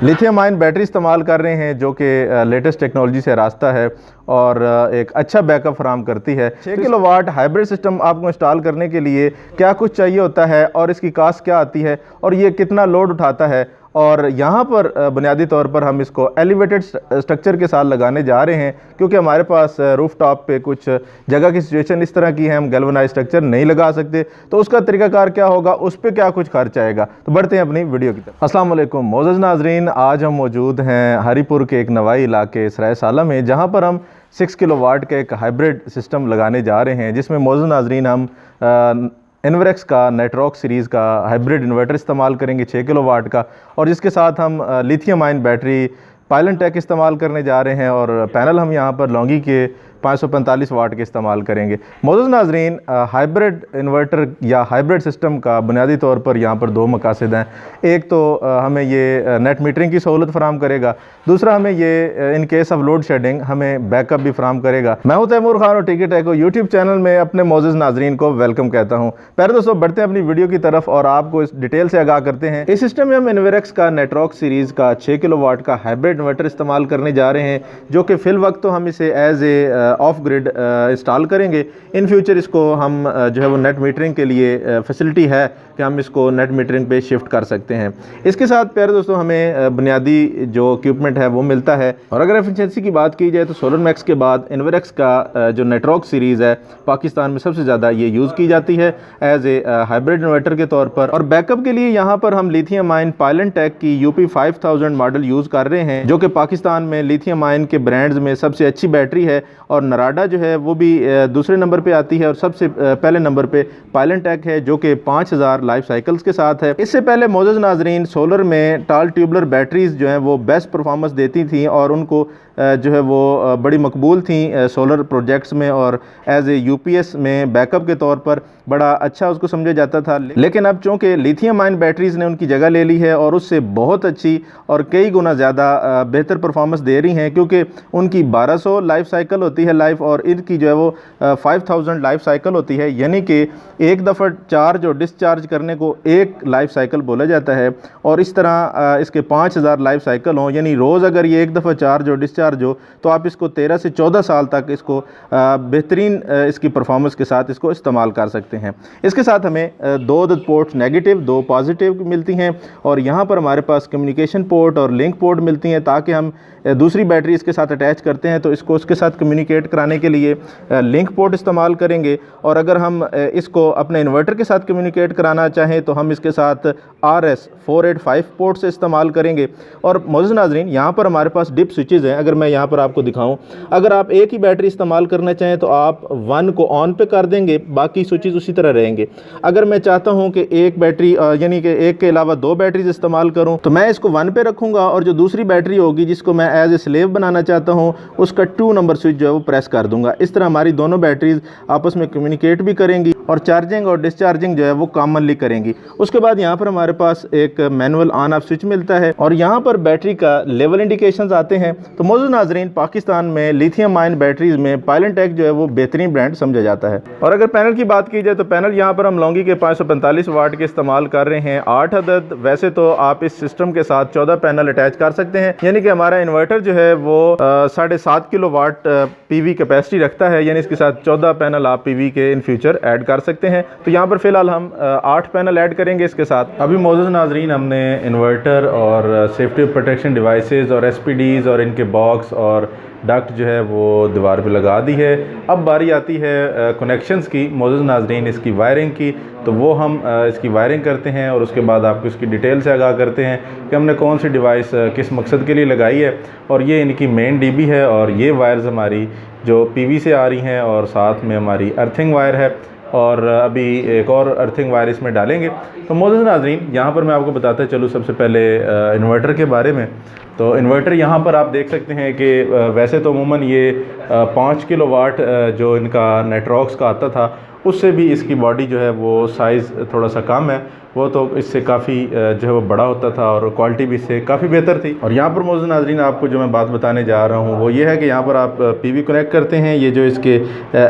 Lithium ion battery इस्तेमाल कर रहे हैं जो कि लेटेस्ट टेक्नोलॉजी से रास्ता है और एक अच्छा बैकअप फराम करती है। 6 किलोवाट हाइब्रिड सिस्टम आपको इंस्टॉल करने के लिए क्या कुछ चाहिए होता है और इसकी कास्ट क्या आती है और ये कितना लोड उठाता है, और यहाँ पर बुनियादी तौर पर हम इसको एलिवेटेड स्ट्रक्चर के साथ लगाने जा रहे हैं क्योंकि हमारे पास रूफ टॉप पे कुछ जगह की सिचुएशन इस तरह की है, हम गैल्वेनाइज स्ट्रक्चर नहीं लगा सकते। तो उसका तरीकाकार क्या होगा, उस पर क्या कुछ खर्च आएगा। तो बढ़ते हैं अपनी वीडियो की तरफ। अस्सलाम वालेकुम मोअज़्ज़ज़ नाज़रीन, आज हम मौजूद हैं हरीपुर के एक नवाई इलाके सराय साला में, जहाँ पर हम 6 किलोवाट का एक हाइब्रिड सिस्टम लगाने जा रहे हैं, जिसमें मोअज़्ज़ज़ नाज़रीन हम इन्वर्क्स का नेट्रॉक्स सीरीज़ का हाइब्रिड इन्वर्टर इस्तेमाल करेंगे 6 किलोवाट का, और जिसके साथ हम लिथियम आयन बैटरी पायलनटेक इस्तेमाल करने जा रहे हैं और पैनल हम यहाँ पर लॉन्गी के 545 वाट के इस्तेमाल करेंगे। मोअज़्ज़ज़ नाज़रीन, हाइब्रिड इन्वर्टर या हाइब्रिड सिस्टम का बुनियादी तौर पर यहाँ पर दो मकासद हैं। एक तो हमें ये नेट मीटरिंग की सहूलत फराम करेगा, दूसरा हमें ये in case of load shedding हमें बैकअप भी फराम करेगा। मैं हूं तैमूर खान और टिकी टेको यूट्यूब चैनल में अपने मोअज़्ज़ज़ नाज़रीन को वेलकम कहता हूं। पहले दोस्तों बढ़ते हैं अपनी वीडियो की तरफ और आपको इस डिटेल से आगाह करते हैं। इस सिस्टम में हम इन्वर्क्स का नेट्रॉक्स सीरीज़ का 6 किलोवाट का हाइब्रिड इन्वर्टर इस्तेमाल करने जा रहे हैं, जो कि फ़िल वक्त तो हम इसे as a off grid install करेंगे। इन फ्यूचर इसको हम जो है वो नेट मीटरिंग के लिए फैसिलिटी है कि हम इसको नेट मीटरिंग पे शिफ्ट कर सकते हैं। इसके साथ प्यारे दोस्तों हमें बुनियादी जो इक्विपमेंट है वो मिलता है। और अगर एफिशिएंसी की बात की जाए तो सोलर मैक्स के बाद इन्वर्क्स का जो नेट्रॉक्स सीरीज़ है पाकिस्तान में सबसे ज़्यादा ये यूज़ की जाती है एज ए हाइब्रिड इन्वर्टर के तौर पर। और बैकअप के लिए यहाँ पर हम लिथियम आयन पायलनटेक की UP 5000 मॉडल यूज़ कर रहे हैं, जो कि पाकिस्तान में लिथियम आयन के ब्रांड्स में सबसे अच्छी बैटरी है। और नराडा जो है वो भी दूसरे नंबर पे आती है और सबसे पहले नंबर पे पायलनटेक है, जो कि 5000 लाइफ साइकिल्स के साथ है। इससे पहले मोअज़्ज़ज़ नाज़रीन सोलर में टाल ट्यूबलर बैटरीज जो हैं वो बेस्ट परफॉर्मेंस देती थी और उनको जो है वो बड़ी मकबूल थी सोलर प्रोजेक्ट्स में और एज ए UPS में बैकअप के तौर पर बड़ा अच्छा उसको समझा जाता था। लेकिन अब चूँकि लिथियम आयन बैटरीज़ ने उनकी जगह ले ली है और उससे बहुत अच्छी और कई गुना ज़्यादा बेहतर परफॉर्मेंस दे रही हैं, क्योंकि उनकी 1200 लाइफ साइकिल होती है लाइफ, और इनकी जो है वो 5000 लाइफ साइकिल होती है। यानी कि एक दफ़ा चार्ज और डिस्चार्ज करने को एक लाइफ साइकिल बोला जाता है, और इस तरह इसके 5000 लाइफ साइकिल हों, यानी रोज़ अगर ये एक दफ़ा चार्ज और डिस्चार्ज हो तो आप इसको 13 से 14 साल तक इसको बेहतरीन इसकी परफॉर्मेंस के साथ इसको इस्तेमाल कर सकते हैं। इसके साथ हमें 2 पोर्ट्स नेगेटिव 2 पॉजिटिव मिलती हैं, और यहाँ पर हमारे पास कम्युनिकेशन पोर्ट और लिंक पोर्ट मिलती हैं, ताकि हम दूसरी बैटरी इसके साथ अटैच करते हैं तो इसको उसके साथ कम्युनिकेट कराने के लिए लिंक पोर्ट इस्तेमाल करेंगे। और अगर हम इसको अपने इन्वर्टर के साथ कम्युनिकेट कराना चाहें तो हम इसके साथ RS 485 पोर्ट से इस्तेमाल करेंगे। और मोअज़्ज़ज़ नाज़रीन यहाँ पर हमारे पास डिप स्विचेज़ हैं। अगर मैं यहाँ पर आपको दिखाऊं, अगर आप एक ही बैटरी इस्तेमाल करना चाहें तो आप 1 को ऑन पे कर देंगे, बाकी स्विचेज़ उसी तरह रहेंगे। अगर मैं चाहता हूँ कि एक बैटरी यानी कि एक के अलावा 2 बैटरीज इस्तेमाल करूँ तो मैं इसको 1 पे रखूँगा, और जो दूसरी बैटरी होगी जिसको मैं एज ए स्लेव बनाना चाहता हूँ उसका 2 नंबर स्विच जो है वो प्रेस कर दूँगा। इस तरह हमारी दोनों बैटरीज आपस में कम्युनिकेट भी करेंगी और चार्जिंग और डिस्चार्जिंग जो है वो कॉमनली करेंगी। उसके बाद यहाँ पर हमारे पास एक मैनुअल ऑन ऑफ स्विच मिलता है और यहाँ पर बैटरी का लेवल इंडिकेशंस आते हैं। तो मोअज़्ज़ज़ नाज़रीन पाकिस्तान में लिथियम आयन बैटरीज में पायलनटेक जो है वो बेहतरीन ब्रांड समझा जाता है। और अगर पैनल की बात की जाए तो पैनल यहाँ पर हम लॉन्गी के 545 वाट के इस्तेमाल कर रहे हैं 8 अदद। वैसे तो आप इस सिस्टम के साथ 14 पैनल अटैच कर सकते हैं, यानी कि हमारा इन्वर्टर जो है वो 7.5 किलोवाट PV कैपेसिटी रखता है, यानी इसके साथ 14 पैनल आप PV के इन फ्यूचर ऐड कर सकते हैं। तो यहाँ पर फिलहाल हम 8 पैनल ऐड करेंगे इसके साथ। अभी मोअज़्ज़ज़ नाज़रीन हमने इन्वर्टर और सेफ्टी प्रोटेक्शन डिवाइसेस और SPDs और इनके बॉक्स और डक्ट जो है वो दीवार पे लगा दी है। अब बारी आती है कनेक्शंस की मोअज़्ज़ज़ नाज़रीन इसकी वायरिंग की। तो वो हम इसकी वायरिंग करते हैं और उसके बाद आपको इसकी डिटेल से आगाह करते हैं कि हमने कौन सी डिवाइस किस मकसद के लिए लगाई है। और ये इनकी मेन DB है और ये वायर्स हमारी जो PV से आ रही हैं और साथ में हमारी अर्थिंग वायर है, और अभी एक और अर्थिंग वायर इसमें डालेंगे। तो मोअज़्ज़ज़ नाज़रीन यहाँ पर मैं आपको बताता चलूँ सबसे पहले इन्वर्टर के बारे में। तो इन्वर्टर यहाँ पर आप देख सकते हैं कि वैसे तो अमूमन ये 5 किलोवाट जो इनका नेट्रॉक्स का आता था उससे भी इसकी बॉडी जो है वो साइज़ थोड़ा सा कम है, वो तो इससे काफ़ी जो है वो बड़ा होता था और क्वालिटी भी इससे काफ़ी बेहतर थी। और यहाँ पर मौजूद नाज़रीन आपको जो मैं बात बताने जा रहा हूँ वो ये है कि यहाँ पर आप पीवी कनेक्ट करते हैं, ये जो इसके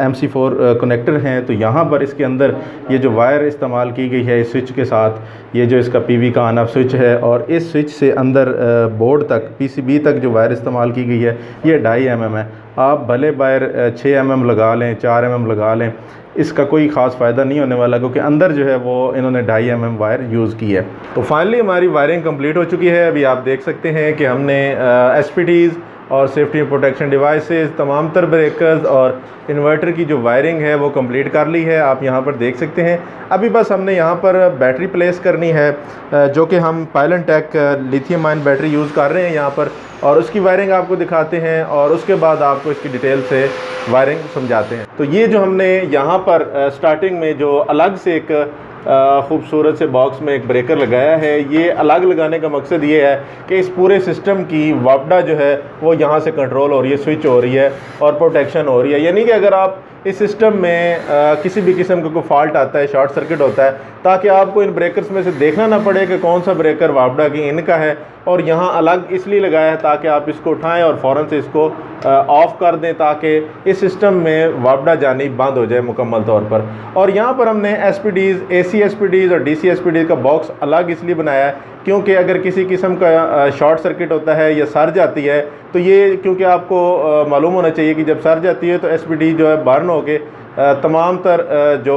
MC4 कनेक्टर हैं, तो यहाँ पर इसके अंदर ये जो वायर इस्तेमाल की गई है इस स्विच के साथ, ये जो इसका पीवी का ऑन ऑफ स्विच है, और इस स्विच से अंदर बोर्ड तक PCB तक जो वायर इस्तेमाल की गई है ये 2.5 mm है। आप भले वायर 6 mm लगा लें, 4 mm लगा लें, इसका कोई ख़ास फ़ायदा नहीं होने वाला, क्योंकि अंदर जो है वो इन्होंने 2.5 mm वायर यूज़ की है। तो फाइनली हमारी वायरिंग कंप्लीट हो चुकी है। अभी आप देख सकते हैं कि हमने SPDs और सेफ्टी प्रोटेक्शन डिवाइसेस, तमाम तर ब्रेकर्स और इन्वर्टर की जो वायरिंग है वो कंप्लीट कर ली है, आप यहाँ पर देख सकते हैं। अभी बस हमने यहाँ पर बैटरी प्लेस करनी है, जो कि हम पायलनटेक लिथियम आयन बैटरी यूज़ कर रहे हैं यहाँ पर, और उसकी वायरिंग आपको दिखाते हैं और उसके बाद आपको इसकी डिटेल से वायरिंग समझाते हैं। तो ये जो हमने यहाँ पर स्टार्टिंग में जो अलग से एक खूबसूरत से बॉक्स में एक ब्रेकर लगाया है, ये अलग लगाने का मकसद ये है कि इस पूरे सिस्टम की वापडा जो है वो यहाँ से कंट्रोल हो रही है, स्विच हो रही है और प्रोटेक्शन हो रही है। यानी कि अगर आप इस सिस्टम में किसी भी किस्म का कोई फॉल्ट आता है, शॉर्ट सर्किट होता है, ताकि आपको इन ब्रेकर्स में से देखना ना पड़े कि कौन सा ब्रेकर वापडा की इनका है, और यहाँ अलग इसलिए लगाया है ताकि आप इसको उठाएं और फ़ौरन से इसको ऑफ़ कर दें, ताकि इस सिस्टम में वापडा जानी बंद हो जाए मुकम्मल तौर पर। और यहाँ पर हमने SPDs, AC SPDs और DC SPDs का बॉक्स अलग इसलिए बनाया है क्योंकि अगर किसी किस्म का शॉर्ट सर्किट होता है या सर जाती है, तो ये क्योंकि आपको मालूम होना चाहिए कि जब सर जाती है तो SPD जो है बर्न होके तमाम तर जो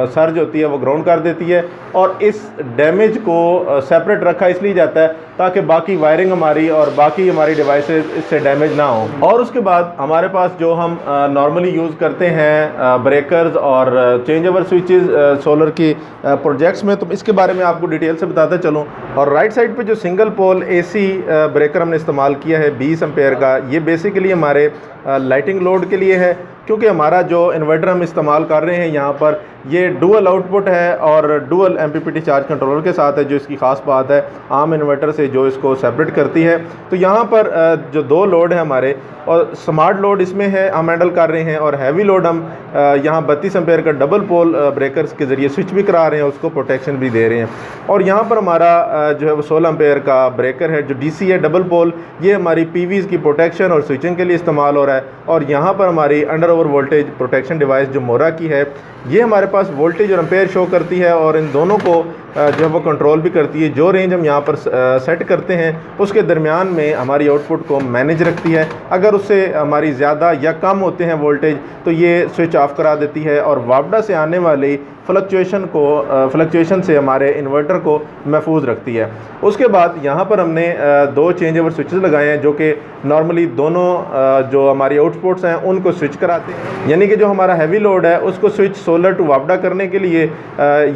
सर्ज होती है वो ग्राउंड कर देती है, और इस डैमेज को सेपरेट रखा इसलिए जाता है ताकि बाकी वायरिंग हमारी और बाकी हमारी डिवाइसेस इससे डैमेज ना हो। और उसके बाद हमारे पास जो हम नॉर्मली यूज़ करते हैं ब्रेकर्स और चेंज ओवर स्विचेस सोलर की प्रोजेक्ट्स में, तो इसके बारे में आपको डिटेल से बताते चलूँ। और राइट साइड पे जो सिंगल पोल AC ब्रेकर हमने इस्तेमाल किया है 20 एम्पेयर का, ये बेसिकली हमारे लाइटिंग लोड के लिए है, क्योंकि हमारा जो इन्वर्टर हम इस्तेमाल कर रहे हैं यहाँ पर ये डुअल आउटपुट है और डुअल MPPT चार्ज कंट्रोलर के साथ है, जो इसकी ख़ास बात है आम इन्वर्टर से जो इसको सेपरेट करती है। तो यहाँ पर जो 2 लोड है हमारे, और स्मार्ट लोड इसमें है हम हैंडल कर रहे हैं, और हैवी लोड हम यहाँ 32 एम्पेयर का डबल पोल ब्रेकर्स के ज़रिए स्विच भी करा रहे हैं, उसको प्रोटेक्शन भी दे रहे हैं। और यहाँ पर हमारा जो है वो 16 एम्पेयर का ब्रेकर है जो DC है डबल पोल, ये हमारी PVs की प्रोटेक्शन और स्विचिंग के लिए इस्तेमाल हो रहा है। और यहाँ पर हमारी under over voltage protection device जो मोरा की है, ये हमारे पास वोल्टेज और एम्पेयर शो करती है, और इन दोनों को जो है वो कंट्रोल भी करती है। जो रेंज हम यहाँ पर सेट करते हैं उसके दरमियान में हमारी आउटपुट को मैनेज रखती है। अगर उससे हमारी ज़्यादा या कम होते हैं वोल्टेज तो ये स्विच ऑफ करा देती है, और वापडा से आने वाली फ्लक्चुएशन से हमारे इन्वर्टर को महफूज रखती है। उसके बाद यहाँ पर हमने 2 चेंज ओवर स्विचेस लगाए हैं, जो कि नॉर्मली दोनों जो हमारी आउटपुट्स हैं उनको स्विच कराते हैं। यानी कि जो हमारा हैवी लोड है उसको स्विच सोलर टू वापडा करने के लिए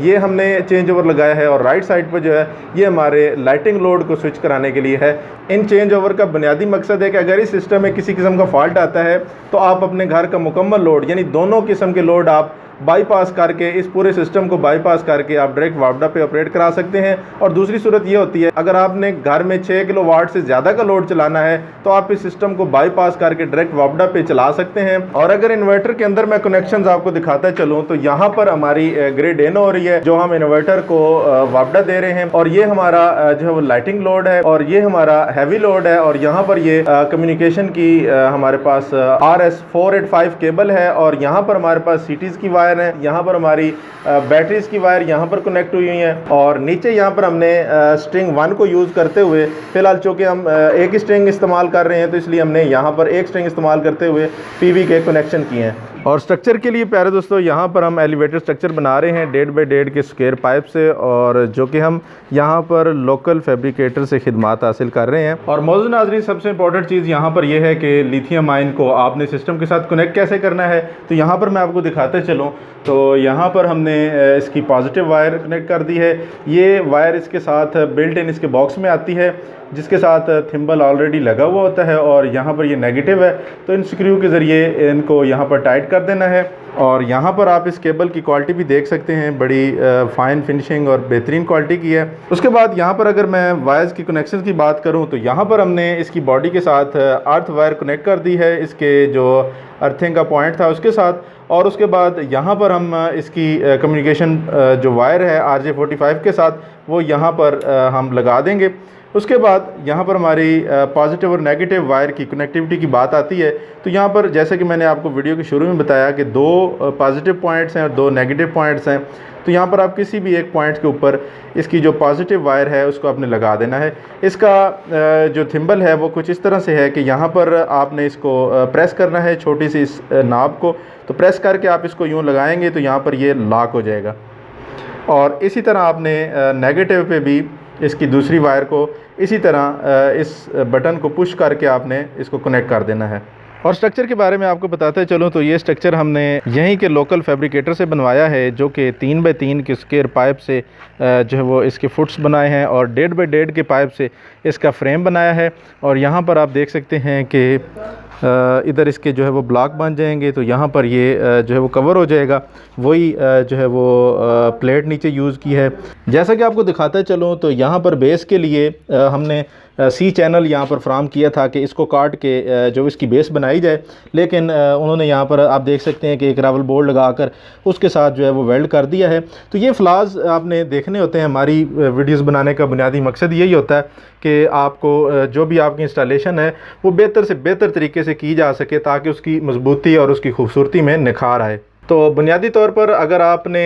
ये हमने चेंज ओवर लगाया है, और राइट साइड पर जो है ये हमारे लाइटिंग लोड को स्विच कराने के लिए है। इन चेंज ओवर का बुनियादी मकसद है कि अगर इस सिस्टम में किसी किस्म का फॉल्ट आता है तो आप अपने घर का मुकम्मल लोड, यानी दोनों किस्म के लोड आप बाईपास करके, इस पूरे सिस्टम को बाईपास करके आप डायरेक्ट वापडा पे ऑपरेट करा सकते हैं। और दूसरी सूरत ये होती है, अगर आपने घर में 6 किलोवाट से ज़्यादा का लोड चलाना है तो आप इस सिस्टम को बाईपास करके डायरेक्ट वापडा पे चला सकते हैं। और अगर इन्वर्टर के अंदर मैं कनेक्शंस आपको दिखाता चलूँ तो यहाँ पर हमारी ग्रिड इन हो रही है, जो हम इन्वर्टर को वापडा दे रहे हैं, और ये हमारा जो है वो लाइटिंग लोड है, और ये हमारा हैवी लोड है। और यहाँ पर ये कम्युनिकेशन की हमारे पास RS485 केबल है, और यहाँ पर हमारे पास CTs की वायर है, यहाँ पर हमारी बैटरीज की वायर यहाँ पर कनेक्ट हुई है, और नीचे यहाँ पर हमने स्ट्रिंग 1 को यूज़ करते हुए, फिलहाल चूँकि हम एक ही स्ट्रिंग इस्तेमाल कर रहे हैं तो इसलिए हमने यहाँ पर एक स्ट्रिंग इस्तेमाल करते हुए PV के कनेक्शन किए हैं। और स्ट्रक्चर के लिए प्यारे दोस्तों यहाँ पर हम एलिवेटर स्ट्रक्चर बना रहे हैं 1.5 बाई 1.5 के स्क्वायर पाइप से, और जो कि हम यहाँ पर लोकल फैब्रिकेटर से खिदमात हासिल कर रहे हैं। और मौजूद नाज़रीन, सबसे इंपॉर्टेंट चीज़ यहाँ पर यह है कि लिथियम आयन को आपने सिस्टम के साथ कनेक्ट कैसे करना है, तो यहाँ पर मैं आपको दिखाते चलूँ। तो यहाँ पर हमने इसकी पॉजिटिव वायर कनेक्ट कर दी है, ये वायर इसके साथ बिल्ट इन इसके बॉक्स में आती है। जिसके साथ थिम्बल ऑलरेडी लगा हुआ होता है और यहाँ पर ये नेगेटिव है, तो इन स्क्रू के ज़रिए इनको यहाँ पर टाइट कर देना है। और यहाँ पर आप इस केबल की क्वालिटी भी देख सकते हैं, बड़ी फ़ाइन फिनिशिंग और बेहतरीन क्वालिटी की है। उसके बाद यहाँ पर अगर मैं वायर्स की कनेक्शन की बात करूँ तो यहाँ पर हमने इसकी बॉडी के साथ अर्थ वायर कनेक्ट कर दी है, इसके जो अर्थिंग का पॉइंट था उसके साथ। और उसके बाद यहाँ पर हम इसकी कम्युनिकेशन जो वायर है RJ45 के साथ वो यहाँ पर हम लगा देंगे। उसके बाद यहाँ पर हमारी पॉजिटिव और नेगेटिव वायर की कनेक्टिविटी की बात आती है। तो यहाँ पर जैसे कि मैंने आपको वीडियो के शुरू में बताया कि 2 पॉजिटिव पॉइंट्स हैं और 2 नेगेटिव पॉइंट्स हैं। तो यहाँ पर आप किसी भी एक पॉइंट के ऊपर इसकी जो पॉजिटिव वायर है उसको आपने लगा देना है। इसका जो थिम्बल है वो कुछ इस तरह से है कि यहाँ पर आपने इसको प्रेस करना है, छोटी सी इस नाब को, तो प्रेस करके आप इसको यूँ लगाएंगे तो यहाँ पर ये लॉक हो जाएगा। और इसी तरह आपने नेगेटिव पे भी इसकी दूसरी वायर को इसी तरह इस बटन को पुश करके आपने इसको कनेक्ट कर देना है। और स्ट्रक्चर के बारे में आपको बताते चलूँ तो ये स्ट्रक्चर हमने यहीं के लोकल फैब्रिकेटर से बनवाया है, जो कि 3 बाई 3 के स्क्वायर पाइप से जो है वो इसके फुट्स बनाए हैं और 1.5 बाई 1.5 के पाइप से इसका फ्रेम बनाया है। और यहाँ पर आप देख सकते हैं कि इधर इसके जो है वो ब्लॉक बन जाएंगे, तो यहाँ पर ये जो है वो कवर हो जाएगा। वही जो है वो प्लेट नीचे यूज़ की है। जैसा कि आपको दिखाता चलूँ तो यहाँ पर बेस के लिए हमने C चैनल यहाँ पर फ्राहम किया था कि इसको काट के जो इसकी बेस बनाई जाए, लेकिन उन्होंने यहाँ पर आप देख सकते हैं कि एक रावल बोर्ड लगाकर उसके साथ जो है वो वेल्ड कर दिया है। तो ये फ्लाज आपने देखने होते हैं। हमारी वीडियोस बनाने का बुनियादी मकसद यही होता है कि आपको जो भी आपकी इंस्टॉलेशन है वो बेहतर से बेहतर तरीके से की जा सके, ताकि उसकी मजबूती और उसकी खूबसूरती में निखार आए। तो बुनियादी तौर पर अगर आपने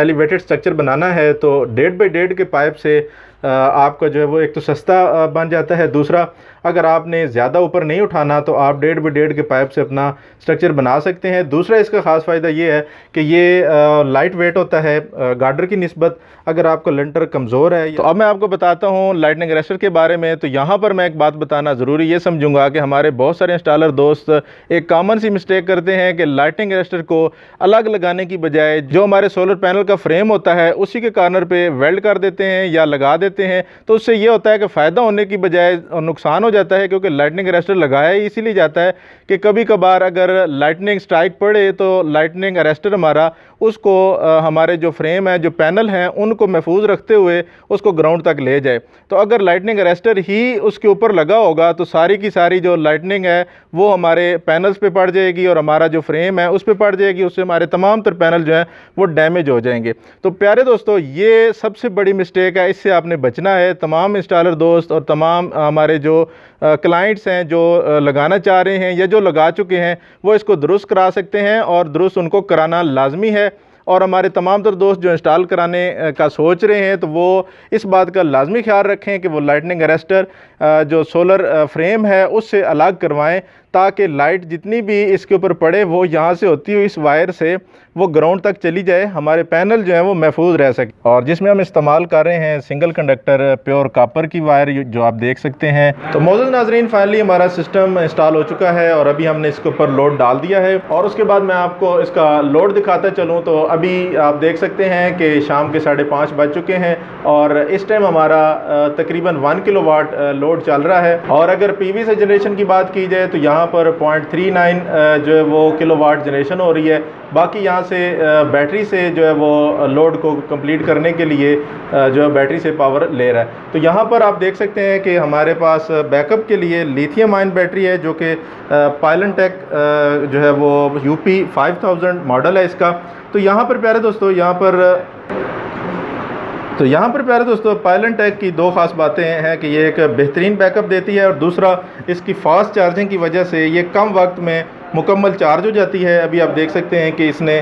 एलिवेटेड स्ट्रक्चर बनाना है तो 1.5 बाई 1.5 के पाइप से आपका जो है वो एक तो सस्ता बन जाता है, दूसरा अगर आपने ज़्यादा ऊपर नहीं उठाना तो आप 1.5 बाई 1.5 के पाइप से अपना स्ट्रक्चर बना सकते हैं। दूसरा इसका ख़ास फ़ायदा ये है कि ये लाइट वेट होता है गार्डर की निस्बत, अगर आपका लिंटर कमज़ोर है। तो अब मैं आपको बताता हूँ लाइटनिंग अरेस्टर के बारे में। तो यहाँ पर मैं एक बात बताना ज़रूरी ये समझूंगा कि हमारे बहुत सारे इंस्टॉलर दोस्त एक कॉमन सी मिस्टेक करते हैं कि लाइटनिंग अरेस्टर को अलग लगाने की बजाय जो हमारे सोलर पैनल का फ्रेम होता है उसी के कॉर्नर पे वेल्ड कर देते हैं या लगा देते हैं। तो उससे ये होता है कि फ़ायदा होने की बजाय नुकसान हो जाता है, क्योंकि लाइटनिंग अरेस्टर लगाया ही इसीलिए जाता है कि कभी कभार अगर लाइटनिंग स्ट्राइक पड़े तो लाइटनिंग अरेस्टर हमारा उसको हमारे जो फ्रेम है, जो पैनल हैं, उनको महफूज रखते हुए उसको ग्राउंड तक ले जाए। तो अगर लाइटनिंग अरेस्टर ही उसके ऊपर लगा होगा तो सारी की सारी जो लाइटनिंग है वो हमारे पैनल्स पे पड़ जाएगी और हमारा जो फ्रेम है उस पर पड़ जाएगी। उससे हमारे तमाम तर पैनल जो हैं वो डैमेज हो जाएंगे। तो प्यारे दोस्तों, ये सबसे बड़ी मिस्टेक है, इससे आपने बचना है। तमाम इंस्टॉलर दोस्त और तमाम हमारे जो क्लाइंट्स हैं जो लगाना चाह रहे हैं या जो लगा चुके हैं वो इसको दुरुस्त करा सकते हैं और दुरुस्त उनको कराना लाजमी है। और हमारे तमाम तर दोस्त जो इंस्टॉल कराने का सोच रहे हैं तो वो इस बात का लाजमी ख्याल रखें कि वो लाइटनिंग अरेस्टर जो सोलर फ्रेम है उससे अलग करवाएं, ताकि लाइट जितनी भी इसके ऊपर पड़े वो यहाँ से होती हुई इस वायर से वो ग्राउंड तक चली जाए, हमारे पैनल जो है वो महफूज रह सके। और जिसमें हम इस्तेमाल कर रहे हैं सिंगल कंडक्टर प्योर कॉपर की वायर जो आप देख सकते हैं। तो मौजूद नाजरीन, फाइनली हमारा सिस्टम इंस्टॉल हो चुका है और अभी हमने इसके ऊपर लोड डाल दिया है। और उसके बाद मैं आपको इसका लोड दिखाता चलूँ तो अभी आप देख सकते हैं कि शाम के 5:30 बज चुके हैं और इस टाइम हमारा तकरीबन 1 किलोवाट लोड चल रहा है। और अगर PV से जनरेशन की बात की जाए तो यहाँ पर 0.39 जो है वो किलोवाट जनरेशन हो रही है। बाकी यहाँ से बैटरी से जो है वो लोड को कंप्लीट करने के लिए जो है बैटरी से पावर ले रहा है। तो यहाँ पर आप देख सकते हैं कि हमारे पास बैकअप के लिए लिथियम आयन बैटरी है, जो कि पायलनटेक जो है वो UP 5000 मॉडल है इसका। तो यहाँ पर प्यारे दोस्तों पायलनटेक की 2 ख़ास बातें हैं कि ये एक बेहतरीन बैकअप देती है और दूसरा इसकी फ़ास्ट चार्जिंग की वजह से ये कम वक्त में मुकम्मल चार्ज हो जाती है। अभी आप देख सकते हैं कि इसने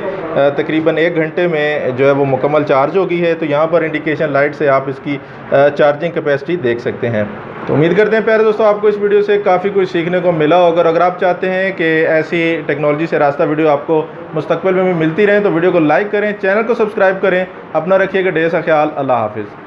तकरीबन 1 घंटे में जो है वो मुकम्मल चार्ज हो गई है। तो यहाँ पर इंडिकेशन लाइट से आप इसकी चार्जिंग कैपेसिटी देख सकते हैं। तो उम्मीद करते हैं प्यारे दोस्तों आपको इस वीडियो से काफ़ी कुछ सीखने को मिला होगा। अगर आप चाहते हैं कि ऐसी टेक्नोलॉजी से रास्ता वीडियो आपको मुस्तकबिल में भी मिलती रहें तो वीडियो को लाइक करें, चैनल को सब्सक्राइब करें। अपना रखिएगा ढेर सा ख्याल। अल्लाह हाफिज़।